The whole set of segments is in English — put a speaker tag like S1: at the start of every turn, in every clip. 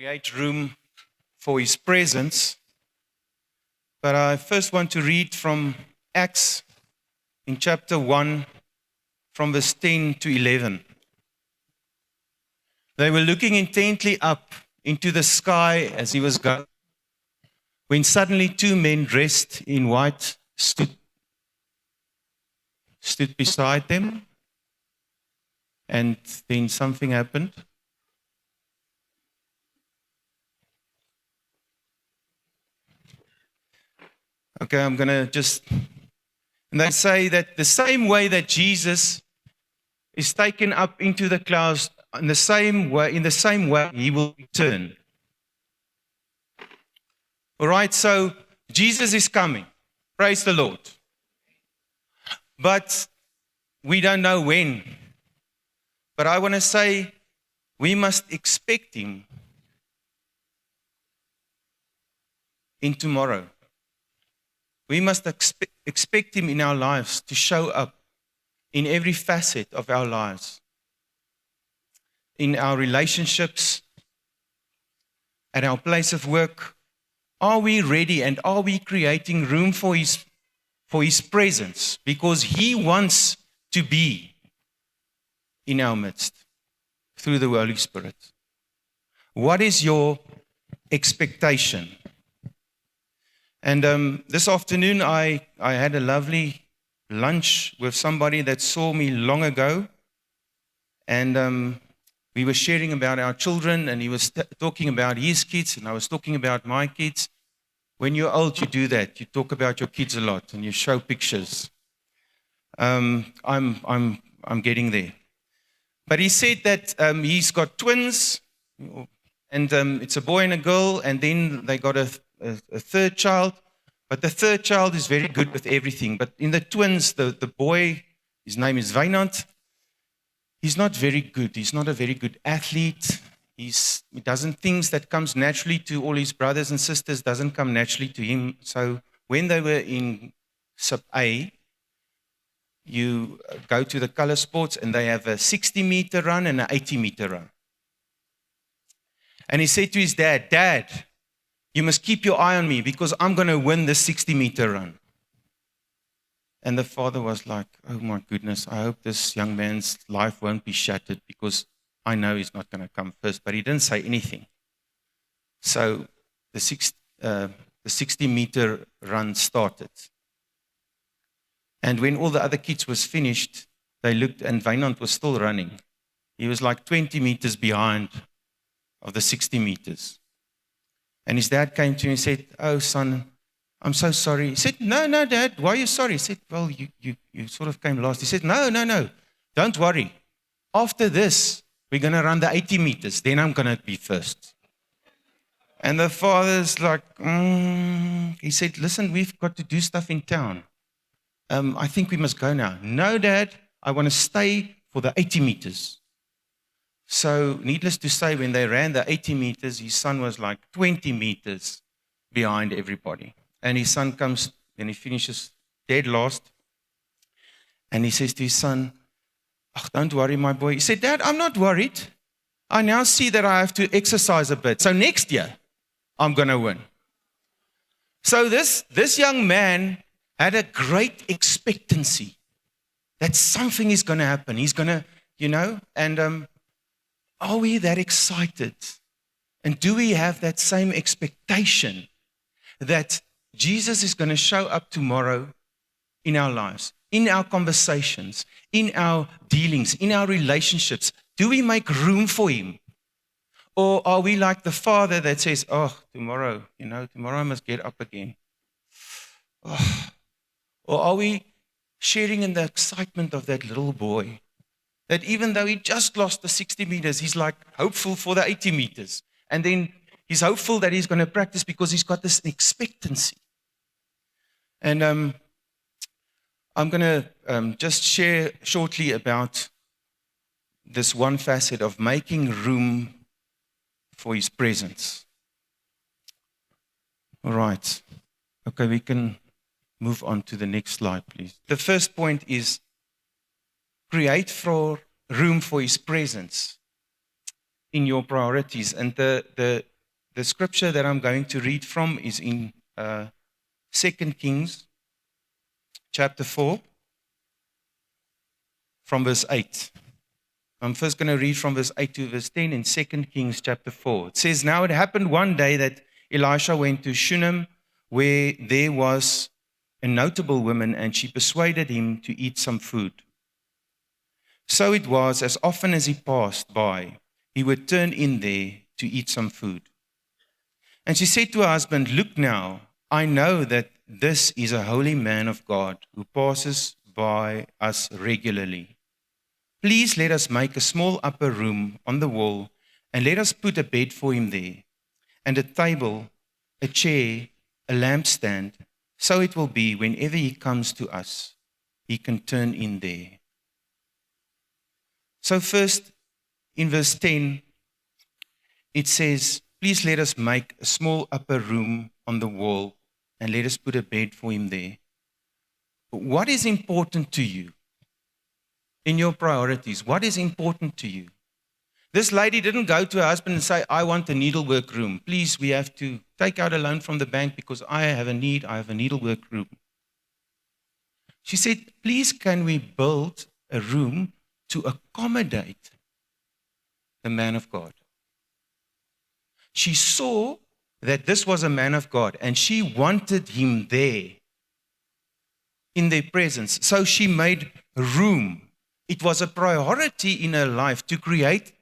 S1: create room for His presence. But I first want to read from Acts in chapter 1, from verse 10 to 11. They were looking intently up into the sky as he was going, when suddenly two men dressed in white stood beside them, and then something happened. Okay, I'm going to just... And they say that the same way that Jesus is taken up into the clouds, in the same way, He will return. All right, so Jesus is coming. Praise the Lord. But we don't know when. But I want to say we must expect Him in tomorrow. We must expect Him in our lives to show up in every facet of our lives, in our relationships, at our place of work. Are we ready and are we creating room for His presence? Because He wants to be in our midst through the Holy Spirit. What is your expectation? And this afternoon, I had a lovely lunch with somebody that saw me long ago. And we were sharing about our children, and he was talking about his kids, and I was talking about my kids. When you're old, you do that. You talk about your kids a lot, and you show pictures. I'm getting there. But he said that he's got twins, and it's a boy and a girl, and then they got a third child. But the third child is very good with everything. But in the twins, the boy, his name is Wynand, he's not very good. He's not a very good athlete. He doesn't, things that comes naturally to all his brothers and sisters doesn't come naturally to him. So when they were in sub A, you go to the color sports and they have a 60-meter run and an 80-meter run. And he said to his dad, "Dad, you must keep your eye on me because I'm going to win the 60-meter run." And the father was like, "Oh my goodness, I hope this young man's life won't be shattered because I know he's not going to come first." But he didn't say anything. So the 60-meter run started. And when all the other kids was finished, they looked and Wynand was still running. He was like 20 meters behind of the 60 meters. And his dad came to him and said, "Oh, son, I'm so sorry." He said, No, Dad, why are you sorry?" He said, "Well, you sort of came last." He said, No, don't worry. After this, we're going to run the 80 meters. Then I'm going to be first. And the father's like, He said, "Listen, we've got to do stuff in town. I think we must go now." "No, Dad, I want to stay for the 80 meters. So needless to say, when they ran the 80 meters, his son was like 20 meters behind everybody. And his son comes and he finishes dead last. And he says to his son, "Don't worry, my boy." He said, "Dad, I'm not worried. I now see that I have to exercise a bit. So next year, I'm going to win." So this young man had a great expectancy that something is going to happen. He's going to, and are we that excited? And do we have that same expectation that Jesus is going to show up tomorrow in our lives, in our conversations, in our dealings, in our relationships? Do we make room for Him? Or are we like the father that says, tomorrow I must get up again? Or are we sharing in the excitement of that little boy, that even though he just lost the 60 meters, he's like hopeful for the 80 meters. And then he's hopeful that he's going to practice because he's got this expectancy. And I'm going to just share shortly about this one facet of making room for His presence. All right. Okay, we can move on to the next slide, please. The first point is create room for His presence. in your priorities. And the scripture that I'm going to read from is in 2 Kings chapter 4, from verse 8. I'm first going to read from verse 8 to verse 10 in 2 Kings chapter 4. It says, "Now it happened one day that Elisha went to Shunem, where there was a notable woman, and she persuaded him to eat some food. So it was, as often as he passed by, he would turn in there to eat some food. And she said to her husband, 'Look now, I know that this is a holy man of God who passes by us regularly. Please let us make a small upper room on the wall, and let us put a bed for him there, and a table, a chair, a lampstand, so it will be whenever he comes to us, he can turn in there.'" So first, in verse 10, it says, "Please let us make a small upper room on the wall, and let us put a bed for him there." What is important to you in your priorities? What is important to you? This lady didn't go to her husband and say, "I want a needlework room. Please, we have to take out a loan from the bank because I have a need. I have a needlework room." She said, "Please, can we build a room to accommodate the man of God?" She saw that this was a man of God, and she wanted him there in their presence. So she made room. It was a priority in her life to create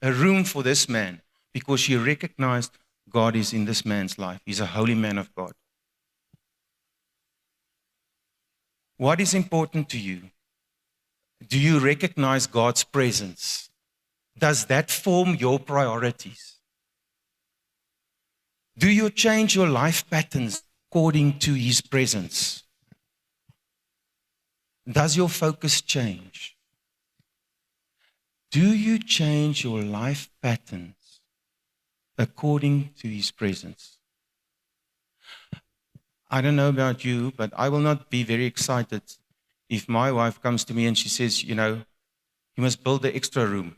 S1: a room for this man, because she recognized God is in this man's life. He's a holy man of God. What is important to you? Do you recognize God's presence? Does that form your priorities? Do you change your life patterns according to His presence? Does your focus change? Do you change your life patterns according to His presence? I don't know about you, but I will not be very excited if my wife comes to me and she says, "You must build an extra room.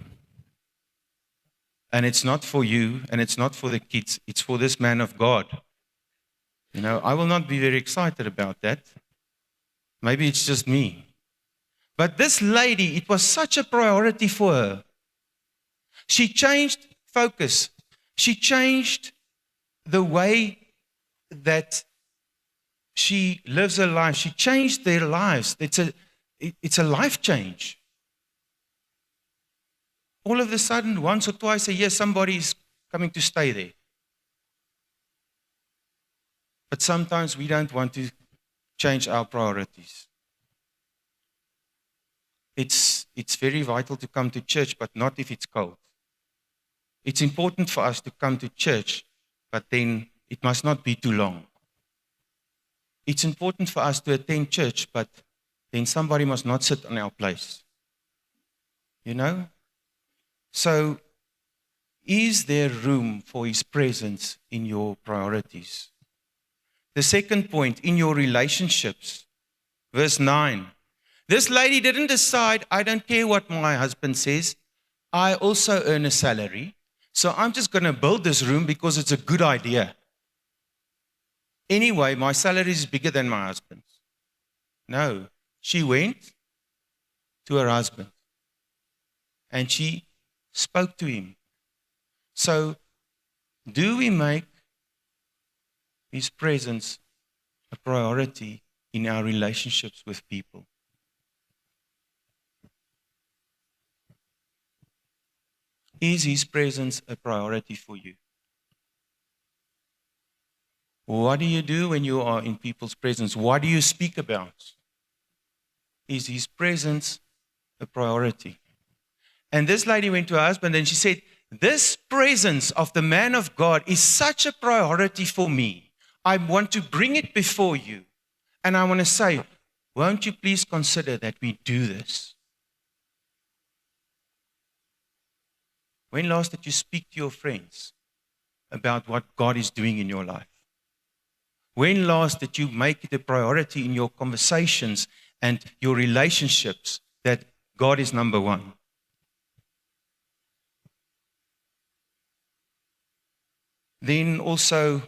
S1: And it's not for you, and it's not for the kids, it's for this man of God." I will not be very excited about that. Maybe it's just me. But this lady, it was such a priority for her. She changed focus. She changed the way that she lives her life. She changed their lives. It's a life change. All of a sudden, once or twice a year, somebody is coming to stay there. But sometimes we don't want to change our priorities. It's very vital to come to church, but not if it's cold. It's important for us to come to church, but then it must not be too long. It's important for us to attend church, but then somebody must not sit on our place. So, is there room for His presence in your priorities? The second point, in your relationships. Verse 9. This lady didn't decide, "I don't care what my husband says. I also earn a salary, so I'm just going to build this room because it's a good idea. Anyway, my salary is bigger than my husband's." No, she went to her husband and she spoke to him. So, do we make His presence a priority in our relationships with people? Is His presence a priority for you? What do you do when you are in people's presence? What do you speak about? Is His presence a priority? And this lady went to her husband and she said, "This presence of the man of God is such a priority for me. I want to bring it before you. And I want to say, won't you please consider that we do this?" When last did you speak to your friends about what God is doing in your life? When last did you make it a priority in your conversations and your relationships that God is number one? Then also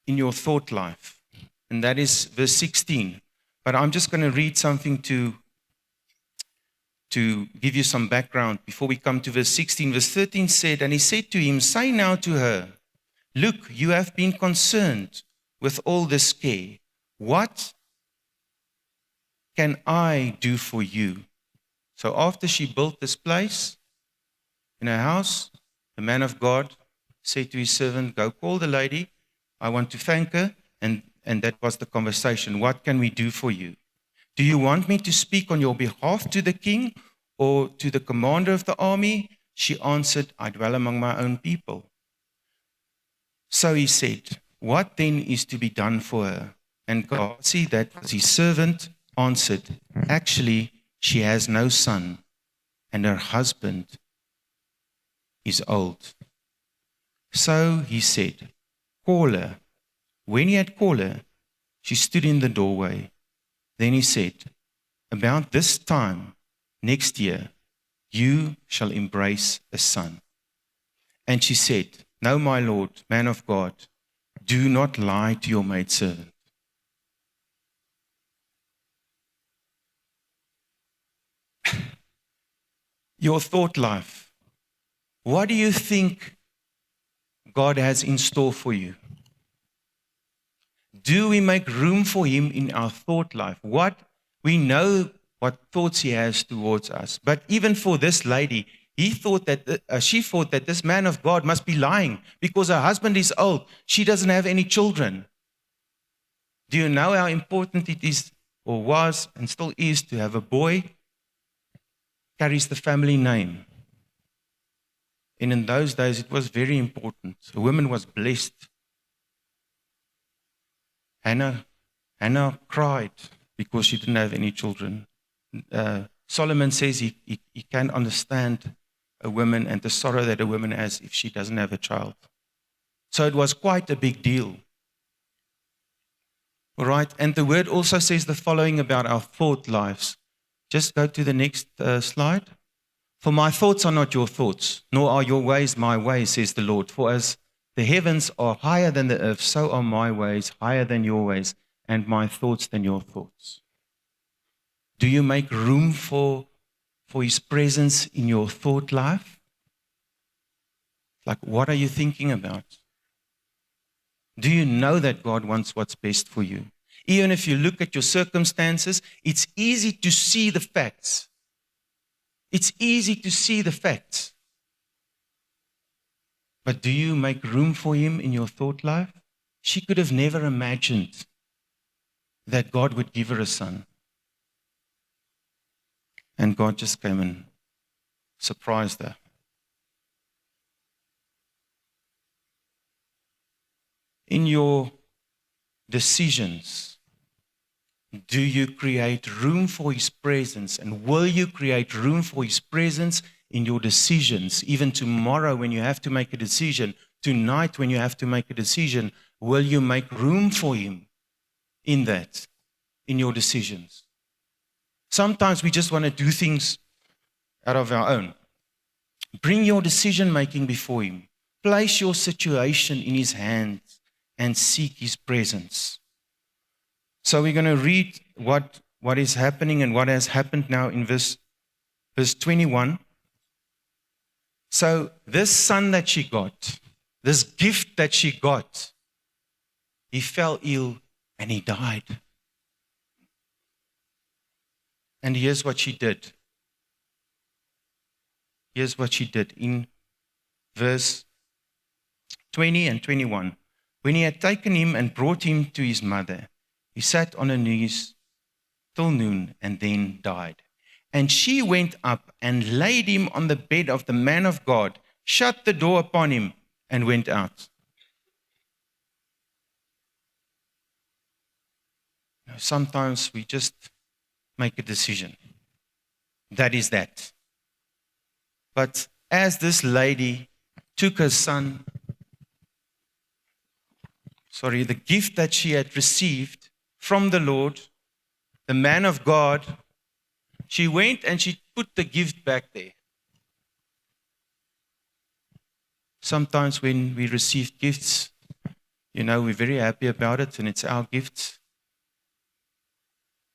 S1: in your thought life, and that is verse 16. But I'm just going to read something to give you some background before we come to verse 16. Verse 13 said, and he said to him, say now to her, look, you have been concerned with all this care. What can I do for you? So after she built this place in her house, the man of God said to his servant, go call the lady. I want to thank her. And that was the conversation. What can we do for you? Do you want me to speak on your behalf to the king or to the commander of the army? She answered, I dwell among my own people. So he said, what then is to be done for her? And Gehazi, that was his servant, answered, actually, she has no son, and her husband is old. So he said, call her. When he had called her, she stood in the doorway. Then he said, about this time next year, you shall embrace a son. And she said, no, my Lord, man of God, do not lie to your maidservant. Your thought life. What do you think God has in store for you? Do we make room for him in our thought life? We know what thoughts he has towards us. But even for this lady, she thought that this man of God must be lying because her husband is old. She doesn't have any children. Do you know how important it is, or was, and still is, to have a boy? Carries the family name. And in those days, it was very important. A woman was blessed. Hannah cried because she didn't have any children. Solomon says he can't understand a woman and the sorrow that a woman has if she doesn't have a child. So it was quite a big deal. All right, and the word also says the following about our thought lives. Just go to the next slide. For my thoughts are not your thoughts, nor are your ways my ways, says the Lord. For as the heavens are higher than the earth, so are my ways higher than your ways, and my thoughts than your thoughts. Do you make room for his presence in your thought life? Like, what are you thinking about? Do you know that God wants what's best for you? Even if you look at your circumstances, it's easy to see the facts. It's easy to see the facts. But do you make room for him in your thought life? She could have never imagined that God would give her a son. And God just came and surprised her. In your decisions, do you create room for his presence? And will you create room for his presence in your decisions? Even tomorrow when you have to make a decision, tonight when you have to make a decision, will you make room for him in that, in your decisions? Sometimes we just want to do things out of our own. Bring your decision making before him. Place your situation in his hands and seek his presence. So we're going to read what is happening and what has happened now in verse 21. So this son that she got, this gift that she got, he fell ill and he died. And here's what she did. Here's what she did in verse 20 and 21. When he had taken him and brought him to his mother, he sat on her knees till noon and then died. And she went up and laid him on the bed of the man of God, shut the door upon him, and went out. Sometimes we just make a decision. That is that. But as this lady took her son, the gift that she had received from the Lord, the man of God, she went and she put the gift back there. Sometimes when we receive gifts, we're very happy about it and it's our gifts.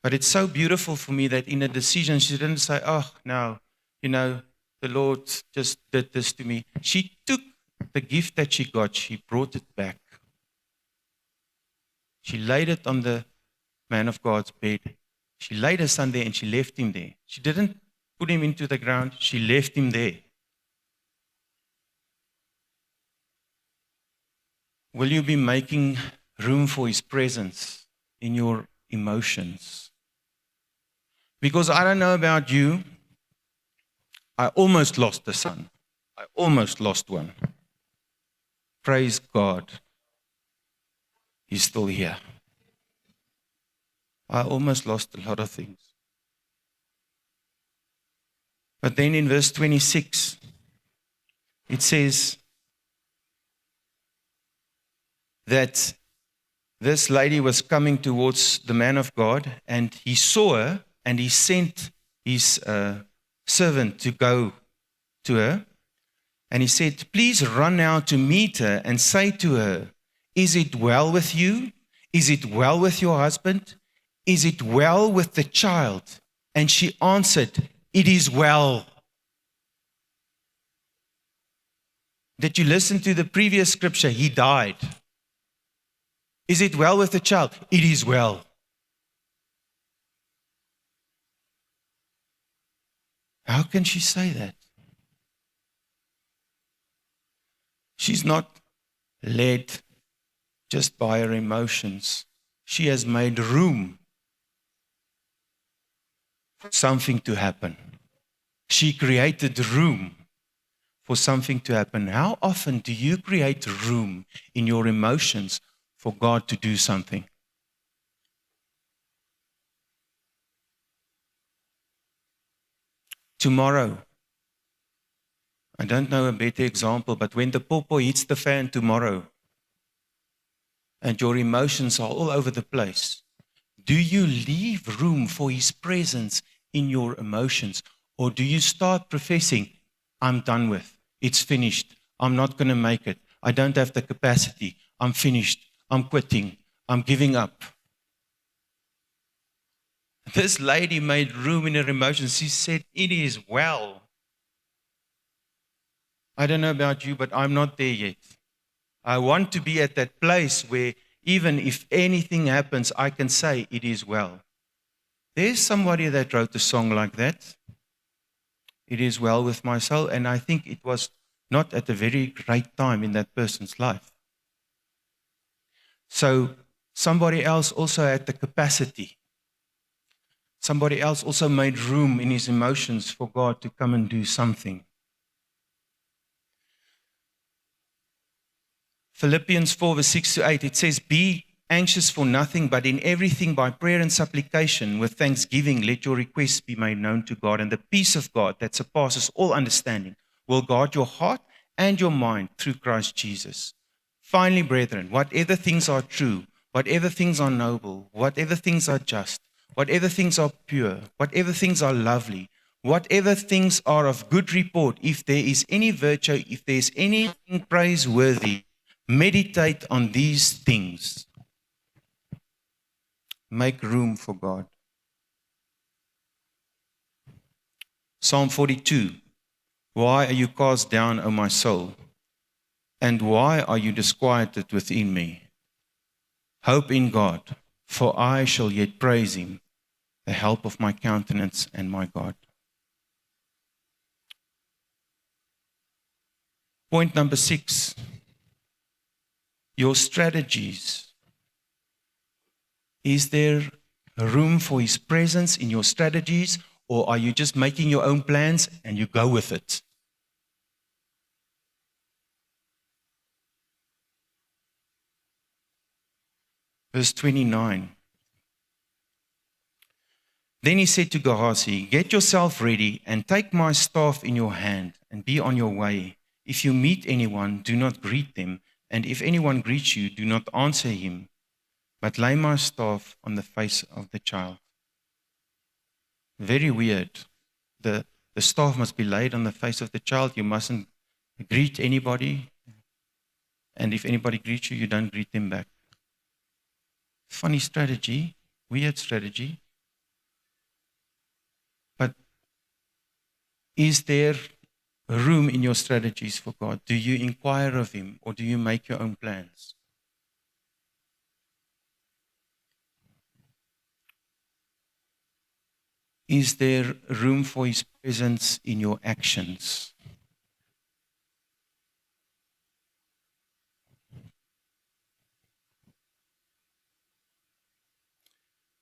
S1: But it's so beautiful for me that in a decision, she didn't say, oh, no, the Lord just did this to me. She took the gift that she got, she brought it back. She laid it on the man of God's bed. She laid her son there and she left him there. She didn't put him into the ground, she left him there. Will you be making room for His presence in your emotions? Because I don't know about you, I almost lost a son. I almost lost one. Praise God. He's still here. I almost lost a lot of things. But then in verse 26, it says that this lady was coming towards the man of God, and he saw her, and he sent his servant to go to her. And he said, please run now to meet her and say to her, is it well with you? Is it well with your husband? Is it well with the child? And she answered, it is well. Did you listen to the previous scripture? He died. Is it well with the child? It is well. How can she say that? She's not led just by her emotions. She has made room for something to happen. She created room for something to happen. How often do you create room in your emotions for God to do something? Tomorrow, I don't know a better example, but when the popo hits the fan tomorrow and your emotions are all over the place, do you leave room for His presence in your emotions? Or do you start professing, I'm done with, it's finished, I'm not going to make it, I don't have the capacity, I'm finished, I'm quitting, I'm giving up? This lady made room in her emotions. She said, it is well. I don't know about you, but I'm not there yet. I want to be at that place where even if anything happens, I can say it is well. There's somebody that wrote a song like that. It is well with my soul. And I think it was not at a very great time in that person's life. So somebody else also had the capacity. Somebody else also made room in his emotions for God to come and do something. Philippians 4 verse 6 to 8, it says, be anxious for nothing, but in everything by prayer and supplication with thanksgiving, let your requests be made known to God, and the peace of God that surpasses all understanding will guard your heart and your mind through Christ Jesus. Finally, brethren, whatever things are true, whatever things are noble, whatever things are just, whatever things are pure, whatever things are lovely, whatever things are of good report, if there is any virtue, if there is anything praiseworthy, meditate on these things. Make room for God. Psalm 42. Why are you cast down, O my soul? And why are you disquieted within me? Hope in God, for I shall yet praise Him, the help of my countenance and my God. Point number 6. Your strategies. Is there room for His presence in your strategies, or are you just making your own plans and you go with it? Verse 29. Then he said to Gehazi, get yourself ready and take my staff in your hand and be on your way. If you meet anyone, do not greet them. And if anyone greets you, do not answer him, but lay my staff on the face of the child. Very weird. The staff must be laid on the face of the child. You mustn't greet anybody. And if anybody greets you, you don't greet them back. Funny strategy, weird strategy. But is there room in your strategies for God? Do you inquire of Him, or do you make your own plans? Is there room for His presence in your actions?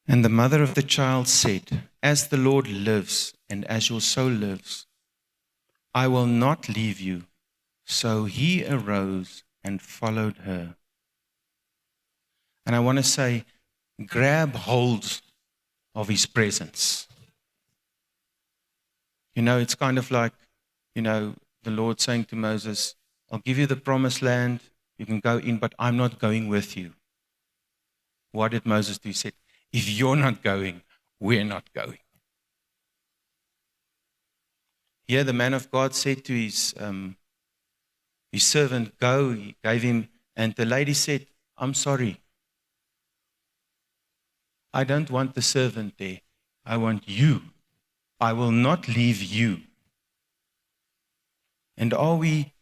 S1: And the mother of the child said, "As the Lord lives, and as your soul lives, I will not leave you." So he arose and followed her. And I want to say, grab hold of His presence. You know, it's kind of like, the Lord saying to Moses, "I'll give you the promised land. You can go in, but I'm not going with you." What did Moses do? He said, "If you're not going, we're not going." Here the man of God said to his servant, "Go." He gave him, and the lady said, "I'm sorry. I don't want the servant there. I want you. I will not leave you." And are we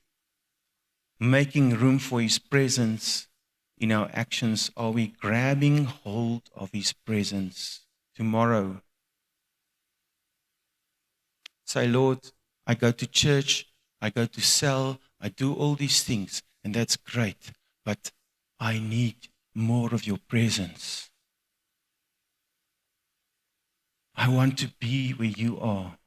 S1: making room for His presence in our actions? Are we grabbing hold of His presence? Tomorrow, say, "Lord, I go to church, I go to cell, I do all these things, and that's great, but I need more of your presence. I want to be where you are."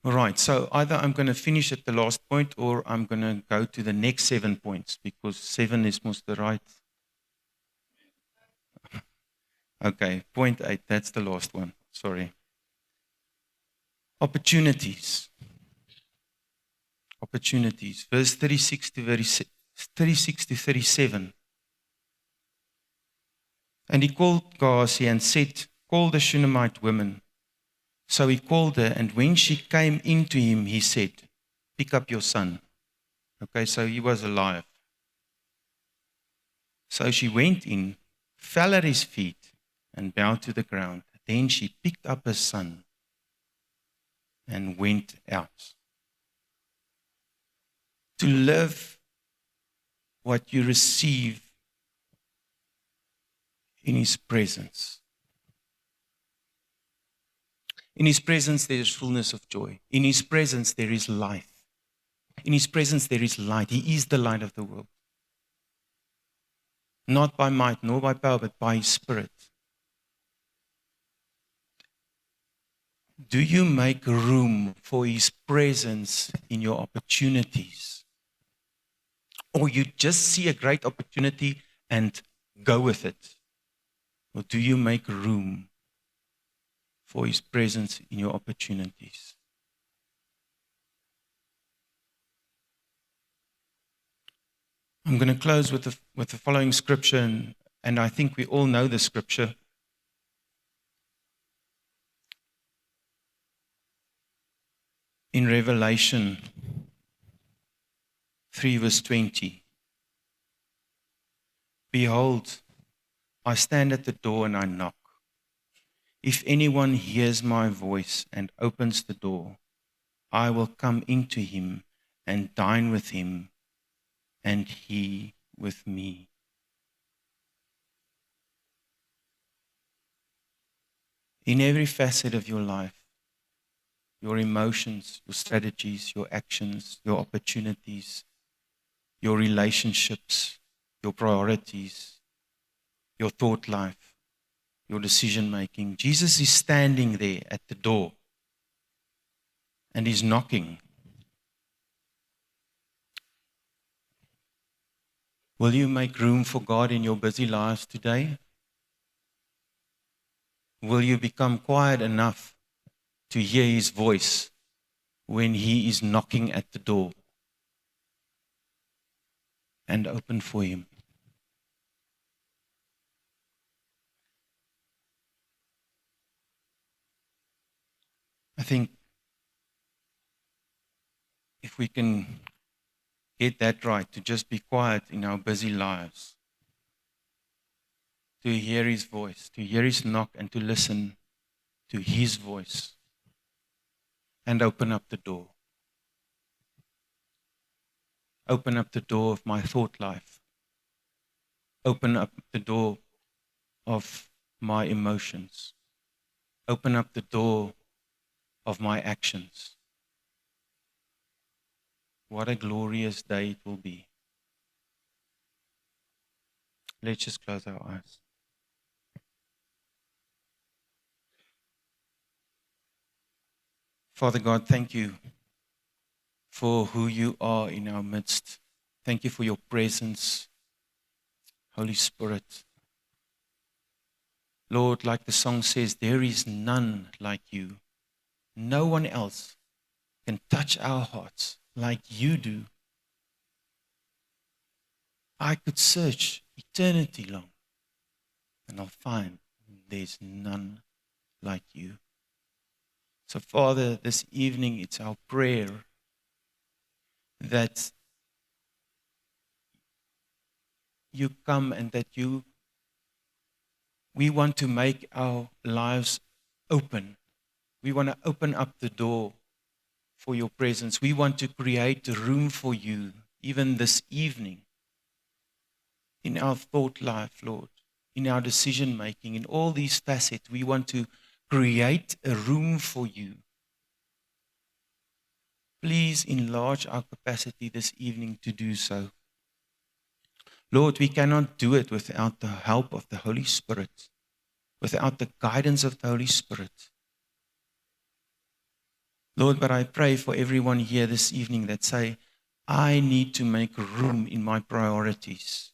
S1: All right, so either I'm going to finish at the last point, or I'm going to go to the next 7 points, because 7 is most the right. Okay, point 8, that's the last one. Sorry. Opportunities. Opportunities. Verse 36 to 37. And he called Gehazi and said, "Call the Shunammite woman." So he called her, and when she came into him, he said, "Pick up your son." Okay, so he was alive. So she went in, fell at his feet, and bowed to the ground. Then she picked up her son and went out. To live what you receive in His presence. In His presence, there is fullness of joy. In His presence, there is life. In His presence, there is light. He is the light of the world. Not by might, nor by power, but by His Spirit. Do you make room for His presence in your opportunities? Or you just see a great opportunity and go with it? Or do you make room for His presence in your opportunities? I'm going to close with the following scripture, and I think we all know the scripture. In Revelation 3 verse 20. "Behold, I stand at the door and I knock. If anyone hears my voice and opens the door, I will come into him and dine with him, and he with me." In every facet of your life, your emotions, your strategies, your actions, your opportunities, your relationships, your priorities, your thought life, your decision making, Jesus is standing there at the door and He's knocking. Will you make room for God in your busy lives today? Will you become quiet enough to hear His voice when He is knocking at the door, and open for Him? I think if we can get that right, to just be quiet in our busy lives, to hear His voice, to hear His knock, and to listen to His voice, and open up the door. Open up the door of my thought life. Open up the door of my emotions. Open up the door of my actions. What a glorious day it will be. Let's just close our eyes. Father God, thank you for who you are in our midst. Thank you for your presence, Holy Spirit. Lord, like the song says, there is none like you. No one else can touch our hearts like you do. I could search eternity long, and I'll find there's none like you. So, Father, this evening it's our prayer that you come and that we want to make our lives open. We want to open up the door for your presence. We want to create a room for you, even this evening, in our thought life, Lord, in our decision making, in all these facets. We want to create a room for you. Please enlarge our capacity this evening to do so. Lord, we cannot do it without the help of the Holy Spirit, without the guidance of the Holy Spirit. Lord, but I pray for everyone here this evening that say, I need to make room in my priorities.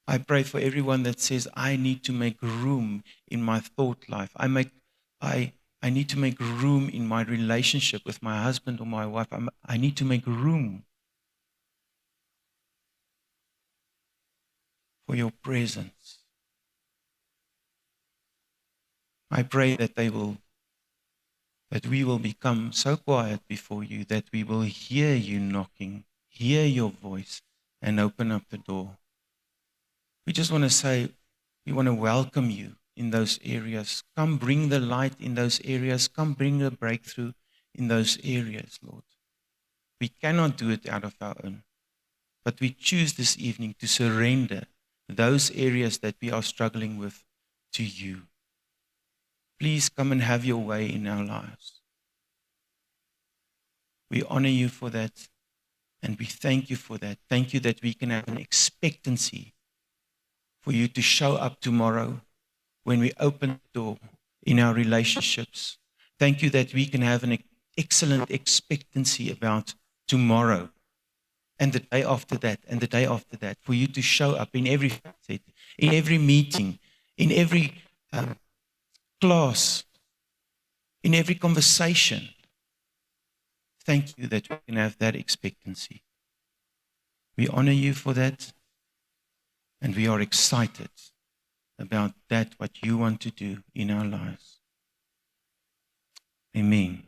S1: I pray for everyone that says, I need to make room in my thought life. I need to make room in my relationship with my husband or my wife. I need to make room for your presence. I pray that we will become so quiet before you that we will hear you knocking, hear your voice, and open up the door. We just want to say, we want to welcome you in those areas. Come bring the light in those areas. Come bring the breakthrough in those areas, Lord. We cannot do it out of our own, but we choose this evening to surrender those areas that we are struggling with to you. Please come and have your way in our lives. We honor you for that, and we thank you for that. Thank you that we can have an expectancy for you to show up tomorrow when we open the door in our relationships. Thank you that we can have an excellent expectancy about tomorrow and the day after that and the day after that, for you to show up in every facet, in every meeting, in every class, in every conversation. Thank you that we can have that expectancy. We honor you for that, and we are excited about that, what you want to do in our lives. Amen.